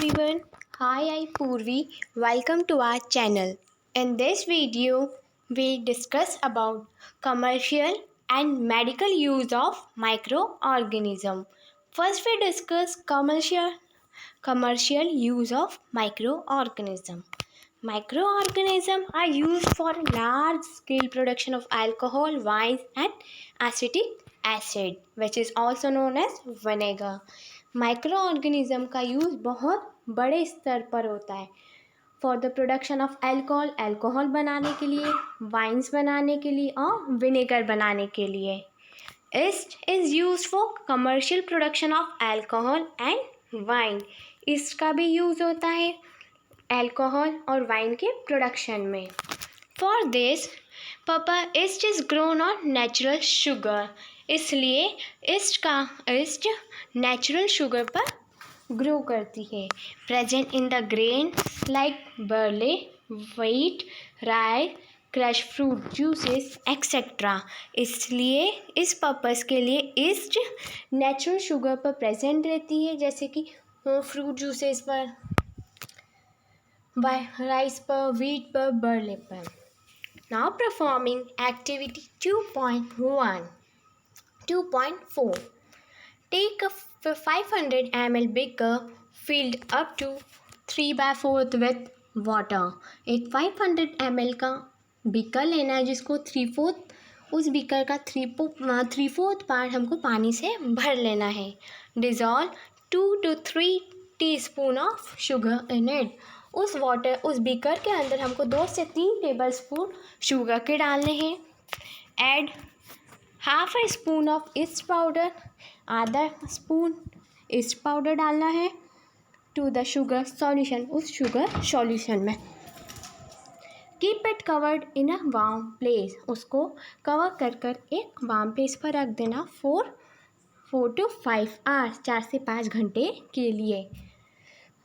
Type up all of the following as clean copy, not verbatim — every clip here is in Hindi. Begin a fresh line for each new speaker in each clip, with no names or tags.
everyone. Hi, I'm Purvi. Welcome to our channel. In this video, we'll discuss about commercial and medical use of microorganism. First, we discuss commercial use of microorganism. Microorganisms are used for large-scale production of alcohol, wines, and acetic acid, which is also known as vinegar. Micro organism का यूज़ बहुत बड़े स्तर पर होता है for the production of alcohol, alcohol बनाने के लिए, वाइन्स बनाने के लिए और विनेगर बनाने के लिए. East is use for commercial production of alcohol and wine. East का भी यूज़ होता है अल्कोहल और वाइन के प्रोडक्शन में. For this purpose yeast is grown on natural sugar. इसलिए ईस्ट नेचुरल शुगर पर ग्रो करती है. Present in the grain like barley, wheat, rye, crush fruit juices etcetera. इसलिए इस पर्पस के लिए ईस्ट नेचुरल शुगर पर प्रेजेंट रहती है, जैसे कि फ्रूट जूसेस पर, राइस पर, व्हीट पर, बर्ले पर. Now performing activity 2.1. 2.4. Take a 500 ml beaker filled up to 3/4 with water. एक 500 ml का बीकर लेना है जिसको 3/4, उस बीकर का 3/4 पार्ट हमको पानी से भर लेना है. Dissolve 2 to 3 teaspoon of sugar in it. उस बीकर के अंदर हमको 2 से 3 टेबल स्पून शुगर के डालने हैं. Add half A spoon of east powder. आधा स्पून ईस्ट पाउडर डालना है टू द शुगर सॉल्यूशन, उस शुगर सॉल्यूशन में. Keep it covered in a warm place. उसको कवर कर एक वार्म प्लेस पर रख देना 4 to 5 आवर्स, 4 से 5 घंटे के लिए.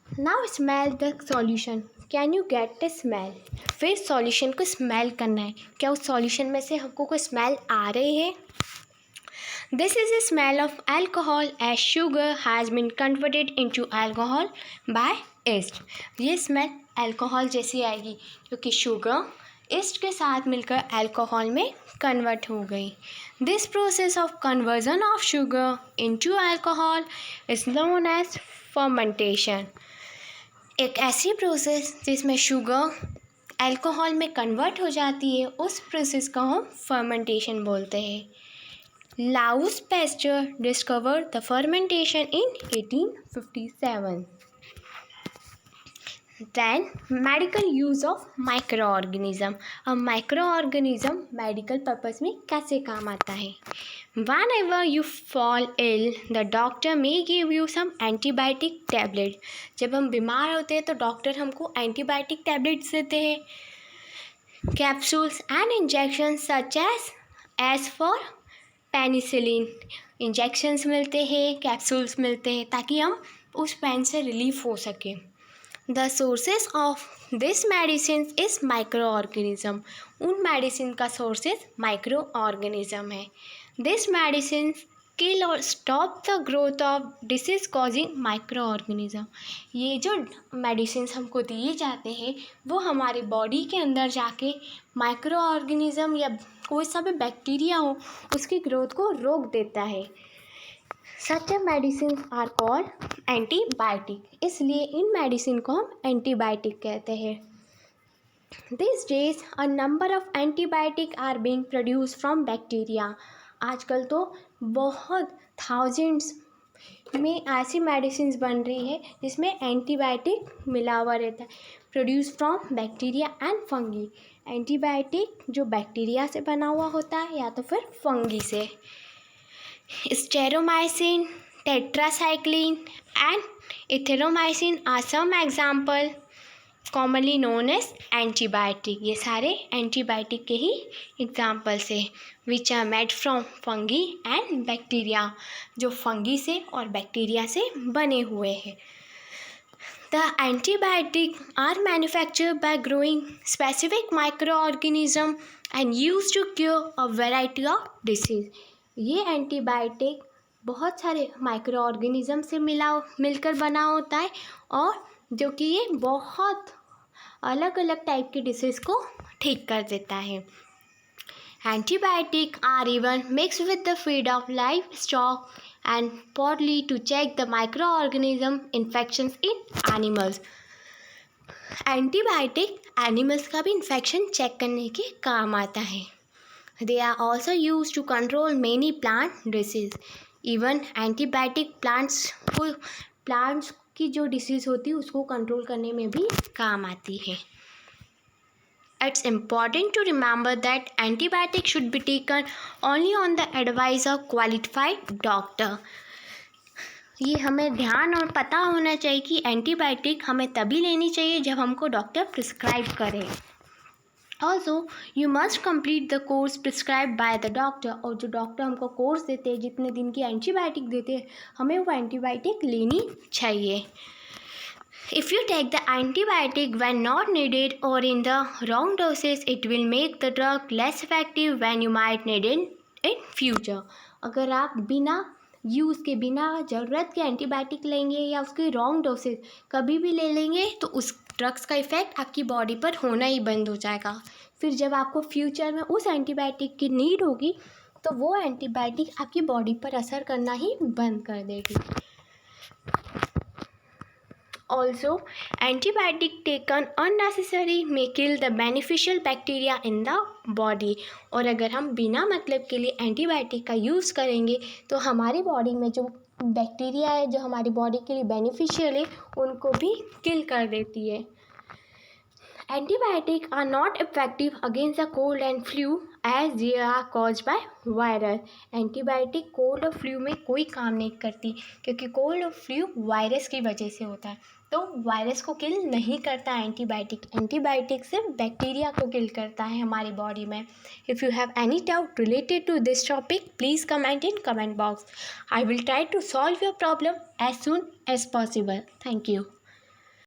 Now smell the solution. Can you get the smell. फिर सॉल्यूशन को स्मेल करना है. क्या उस सॉल्यूशन में से हमको कोई स्मेल आ रही है. This is the smell of alcohol as sugar has been converted into alcohol by yeast. ये स्मेल अल्कोहल जैसी आएगी क्योंकि शुगर ईस्ट के साथ मिलकर अल्कोहल में कन्वर्ट हो गई. This process of conversion of sugar into alcohol is known as fermentation. एक ऐसी प्रोसेस जिसमें शुगर अल्कोहल में कन्वर्ट हो जाती है, उस प्रोसेस को हम फर्मेंटेशन बोलते हैं. Laue's pasture discovered the fermentation in 1857. Then medical use of micro organism. अब माइक्रो ऑर्गेनिज़म मेडिकल पर्पज़ में कैसे काम आता है. Whenever you fall ill, the doctor may give you some antibiotic tablet. जब हम बीमार होते हैं तो डॉक्टर हमको एंटीबायोटिक टैबलेट्स देते हैं. Capsules and injection such as for penicillin. Injections मिलते हैं, कैप्सूल्स मिलते हैं ताकि हम उस पेन से रिलीफ हो सके. The sources of this medicine is micro organism. उन मेडिसिन का सोर्सेज माइक्रो ऑर्गेनिज़म है. दिस मेडिसिन किल और stop the growth of disease causing micro organism. ये जो मेडिसिन हमको दिए जाते हैं वो हमारे बॉडी के अंदर जाके माइक्रो ऑर्गेनिज़म या कोई सा भी बैक्टीरिया हो उसकी ग्रोथ को रोक देता है. Such medicine are called antibiotic. इसलिए इन मेडिसिन को हम एंटीबायोटिक कहते हैं. This days a number of antibiotic are being produce from bacteria. आजकल तो बहुत थाउजेंड्स में ऐसी मेडिसिन बन रही है जिसमें एंटीबायोटिक मिला हुआ रहता है. Produce from bacteria and fungi. Antibiotic जो बैक्टीरिया से बना हुआ होता है या तो फिर फंगी से. Streptomycin, tetracycline and erythromycin are some examples commonly known as antibiotic. ये सारे एंटीबायोटिक के ही एग्जाम्पल्स है which are made from fungi and bacteria, जो फंगी से और बैक्टीरिया से बने हुए हैं. The antibiotic are manufactured by growing specific micro organism and use to cure a variety of disease. ये एंटीबायोटिक बहुत सारे माइक्रो ऑर्गेनिज्म से मिलकर बना होता है, और जो कि ये बहुत अलग अलग टाइप की डिसीज़ को ठीक कर देता है। Antibiotics are even mixed with the feed of livestock and poultry to check the microorganism infections in animals. Antibiotic animals का भी इन्फेक्शन चेक करने के काम आता है। They are also used to control many plant disease. Even antibiotic plants की जो डिसीज़ होती है उसको कंट्रोल करने में भी काम आती है। It's important to remember that antibiotics should be taken only on the advice of qualified doctor. ये हमें ध्यान और पता होना चाहिए कि एंटीबायोटिक हमें तभी लेनी चाहिए जब हमको डॉक्टर प्रिस्क्राइब करे। Also, you must complete the course prescribed by the doctor. और जो डॉक्टर हमको कोर्स देते हैं, जितने दिन की एंटीबायोटिक देते हैं, हमें वो एंटीबायोटिक लेनी चाहिए। If you take the antibiotic when not needed or in the wrong doses, it will make the drug less effective when you might need it in future. अगर आप बिना ज़रूरत के एंटीबायोटिक लेंगे या उसके रॉन्ग डोसेज कभी भी ले लेंगे तो उस ड्रग्स का इफ़ेक्ट आपकी बॉडी पर होना ही बंद हो जाएगा। फिर जब आपको फ्यूचर में उस एंटीबायोटिक की नीड होगी तो वो एंटीबायोटिक आपकी बॉडी पर असर करना ही बंद कर देगी। Also, antibiotic taken unnecessary may kill the beneficial bacteria in the body. और अगर हम बिना मतलब के लिए एंटीबायोटिक का यूज़ करेंगे तो हमारी बॉडी में जो बैक्टीरिया है जो हमारी बॉडी के लिए बेनिफिशियल है उनको भी किल कर देती है। Antibiotics are not effective against the cold and flu as they are caused by virus. Antibiotic cold और फ्लू में कोई काम नहीं करती क्योंकि कोल्ड और फ्लू वायरस की वजह से होता है, तो वायरस को किल नहीं करता एंटीबायोटिक सिर्फ बैक्टीरिया को किल करता है हमारी बॉडी में। If you have any doubt related to this topic please comment in comment box. I will try to solve your problem as soon as possible. Thank you.